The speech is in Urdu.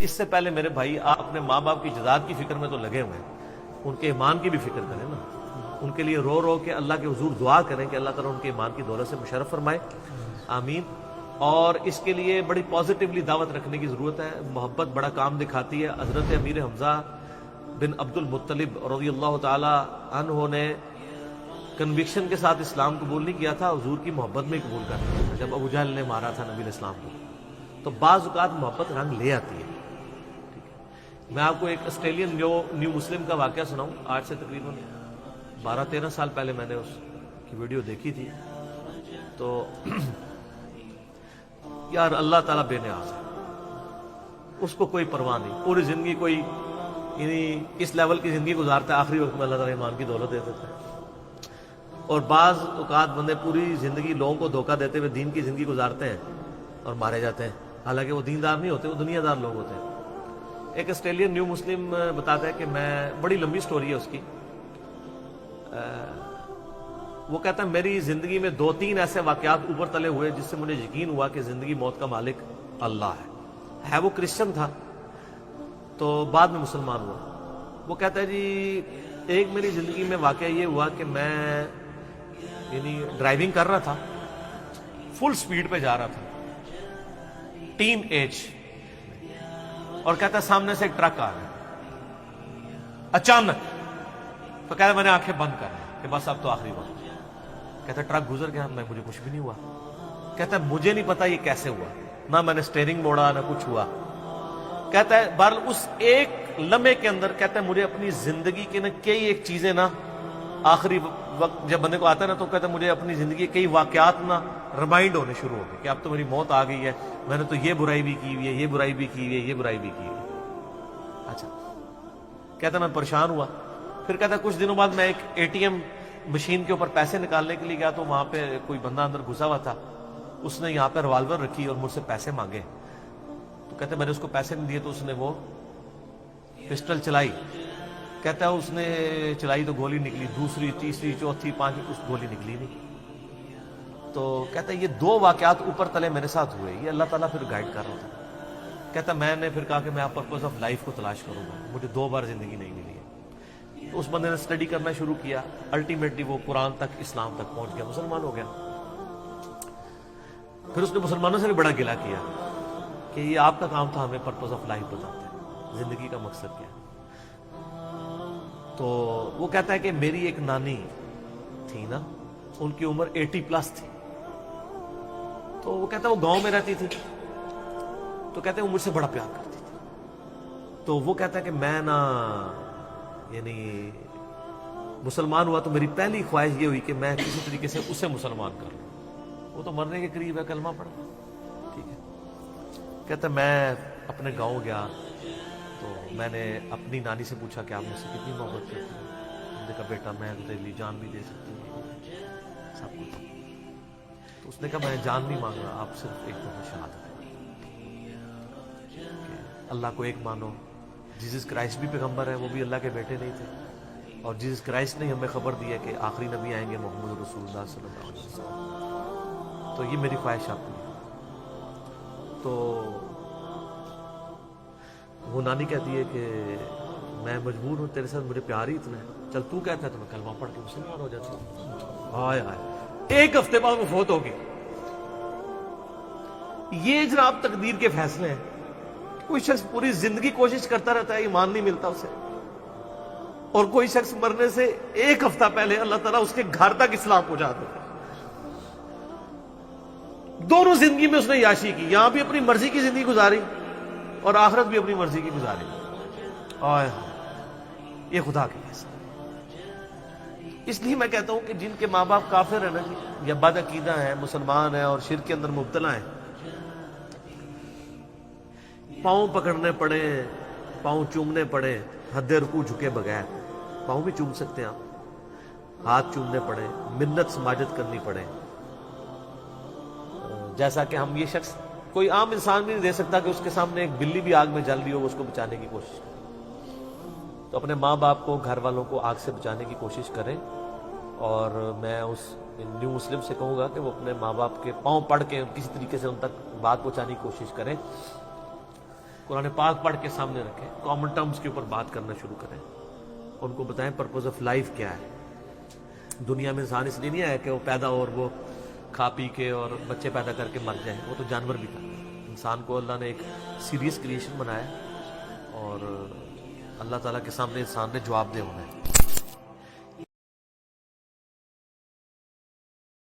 اس سے پہلے میرے بھائی آپ اپنے ماں باپ کی جزات کی فکر میں تو لگے ہوئے ہیں، ان کے ایمان کی بھی فکر کریں نا، ان کے لیے رو رو کے اللہ کے حضور دعا کریں کہ اللہ تعالیٰ ان کے ایمان کی دولت سے مشرف فرمائے، آمین۔ اور اس کے لیے بڑی پازیٹیولی دعوت رکھنے کی ضرورت ہے، محبت بڑا کام دکھاتی ہے۔ حضرت امیر حمزہ بن عبد المطلب رضی اللہ تعالی عنہ نے کنوکشن کے ساتھ اسلام قبول نہیں کیا تھا، حضور کی محبت میں قبول کر لیا تھا جب ابو جہل نے مارا تھا نبی الاسلام کو۔ تو بعض اوقات محبت رنگ لے آتی ہے۔ میں آپ کو ایک آسٹریلین نیو مسلم کا واقعہ سناؤں، آج سے تقریباً 12-13 سال پہلے میں نے اس کی ویڈیو دیکھی تھی۔ تو یار اللہ تعالیٰ بے نیاز ہے، اس کو کوئی پرواہ نہیں، پوری زندگی کوئی یعنی اس لیول کی زندگی گزارتا ہے، آخری وقت میں اللہ تعالیٰ ایمان کی دولت دے دیتا ہے۔ اور بعض اوقات بندے پوری زندگی لوگوں کو دھوکہ دیتے ہوئے دین کی زندگی گزارتے ہیں اور مارے جاتے ہیں، حالانکہ وہ دیندار نہیں ہوتے، وہ دنیا دار لوگ ہوتے ہیں۔ ایک آسٹریلین نیو مسلم بتاتا ہے کہ میں، بڑی لمبی سٹوری ہے اس کی، وہ کہتا ہے میری زندگی میں 2-3 ایسے واقعات اوپر تلے ہوئے جس سے مجھے یقین ہوا کہ زندگی موت کا مالک اللہ ہے۔ وہ کرسچن تھا تو بعد میں مسلمان ہوا۔ وہ کہتا ہے جی ایک میری زندگی میں واقعہ یہ ہوا کہ میں یعنی ڈرائیونگ کر رہا تھا، فل سپیڈ پہ جا رہا تھا، ٹین ایج، اور کہتا ہے سامنے سے ایک ٹرک آ گیا اچانک، تو کہتا ہے میں نے آنکھیں بند کر لی کہ بس اب تو آخری وقت۔ کہتا ہے ٹرک گزر گیا، مجھے کچھ بھی نہیں ہوا۔ کہتا ہے مجھے نہیں پتا یہ کیسے ہوا، نہ میں نے سٹیئرنگ موڑا نہ کچھ ہوا۔ کہتا ہے بہرحال اس ایک لمحے کے اندر کہتا ہے مجھے اپنی زندگی کے نا کئی ایک چیزیں نا، آخری وقت جب بندے کو آتا ہے نا تو کہتا ہے مجھے اپنی زندگی کے کئی واقعات نا ریمائنڈ ہونے شروع ہو گئے کہ اب تو میری موت آ گئی ہے، میں نے تو یہ برائی بھی کی ہوئی ہے، یہ برائی بھی کی ہوئی ہے، یہ برائی بھی کی ہوئی ہے۔ اچھا، کہتا ہے میں پریشان ہوا۔ پھر کہتا ہے کچھ دنوں بعد میں ایک ATM مشین کے اوپر پیسے نکالنے کے لیے گیا تو وہاں پہ کوئی بندہ اندر گھسا ہوا تھا، اس نے یہاں پہ ریوالور رکھی اور مجھ سے پیسے مانگے۔ تو کہتے ہیں میں نے اس کو پیسے نہیں دیے تو اس نے وہ پسٹل چلائی۔ کہتا ہے اس نے چلائی تو گولی نکلی، دوسری تیسری چوتھی پانچویں، کچھ گولی نکلی نہیں۔ تو کہتا ہے یہ 2 واقعات اوپر تلے میرے ساتھ ہوئے، یہ اللہ تعالیٰ پھر گائیڈ کر رہا تھا۔ کہتا ہے میں نے پھر کہا کہ میں پرپز آف لائف کو تلاش کروں گا، مجھے 2 بار زندگی نہیں ملی ہے۔ تو اس بندے نے اسٹڈی کرنا شروع کیا، الٹیمیٹلی وہ قرآن تک، اسلام تک پہنچ گیا، مسلمان ہو گیا۔ پھر اس نے مسلمانوں سے بھی بڑا گلہ کیا کہ یہ آپ کا کام تھا ہمیں پرپز آف لائف بتاتے ہیں، زندگی کا مقصد کیا ہے۔ تو وہ کہتا ہے کہ میری ایک نانی تھی نا، ان کی عمر 80+ تھی، تو وہ کہتا ہے وہ گاؤں میں رہتی تھی، تو کہتے ہیں وہ مجھ سے بڑا پیار کرتی تھی۔ تو وہ کہتا ہے کہ میں نا یعنی مسلمان ہوا تو میری پہلی خواہش یہ ہوئی کہ میں کسی طریقے سے اسے مسلمان کر لوں، وہ تو مرنے کے قریب ہے، کلمہ پڑھا، ٹھیک ہے۔ کہتا ہے میں اپنے گاؤں گیا تو میں نے اپنی نانی سے پوچھا کہ آپ مجھ سے کتنی محبت کرتی ہیں؟ انہوں نے کہا بیٹا میں تیرے لیے جان بھی دے سکتی ہوں، سب کچھ۔ تو اس نے کہا میں جان نہیں مانگ رہا، آپ صرف ایک دفعہ شہادت کہ اللہ کو ایک مانو۔ جیسس کرائسٹ بھی پیغمبر ہے، وہ بھی اللہ کے بیٹے نہیں تھے، اور جیسس کرائسٹ نے ہمیں خبر دی ہے کہ آخری نبی آئیں گے محمد رسول اللہ صلی اللہ علیہ وسلم۔ تو یہ میری خواہش آپ کی۔ تو وہ نانی کہتی ہے کہ میں مجبور ہوں، تیرے ساتھ مجھے پیار ہی اتنا ہے، چل تو کہتا ہے تو میں کلمہ پڑھ کے مسلمان ہو جاتا ہوں۔ ہائے ہائے، 1 ہفتے بعد وہ فوت ہو گئی۔ یہ جناب تقدیر کے فیصلے ہیں۔ کوئی شخص پوری زندگی کوشش کرتا رہتا ہے، ایمان نہیں ملتا اسے، اور کوئی شخص مرنے سے 1 ہفتہ پہلے اللہ تعالیٰ اس کے گھر تک اسلام پہنچا دیتا ہے۔ دونوں زندگی میں اس نے یاشی کی، یہاں بھی اپنی مرضی کی زندگی گزاری اور آخرت بھی اپنی مرضی کی گزاری۔ آئے یہ خدا کے فیصلے۔ اس لیے میں کہتا ہوں کہ جن کے ماں باپ کافر ہیں نا جی، یا بد عقیدہ ہیں، مسلمان ہیں اور شرک کے اندر مبتلا ہیں، پاؤں پکڑنے پڑے، پاؤں چومنے پڑے، حد رکوع جھکے بغیر، پاؤں بھی چوم سکتے ہیں آپ، ہاتھ چومنے پڑے، منت سماجت کرنی پڑے، جیسا کہ ہم یہ شخص کوئی عام انسان بھی نہیں دے سکتا کہ اس کے سامنے ایک بلی بھی آگ میں جل رہی ہو وہ اس کو بچانے کی کوشش کرے۔ تو اپنے ماں باپ کو، گھر والوں کو آگ سے بچانے کی کوشش کریں، اور میں اس نیو مسلم سے کہوں گا کہ وہ اپنے ماں باپ کے پاؤں پڑھ کے کسی طریقے سے ان تک بات پہنچانے کی کوشش کریں۔ قرآن پاک پڑھ کے سامنے رکھیں, کامن ٹرمز کے اوپر بات کرنا شروع کریں, ان کو بتائیں پرپز آف لائف کیا ہے. دنیا میں انسان اس لیے نہیں آیا کہ وہ پیدا ہو اور وہ کھا پی کے اور بچے پیدا کر کے مر جائیں, وہ تو جانور بھی کرتے ہیں. انسان کو اللہ نے ایک سیریس کریشن بنایا اور اللہ تعالیٰ کے سامنے انسان نے جواب دے ہونا ہے.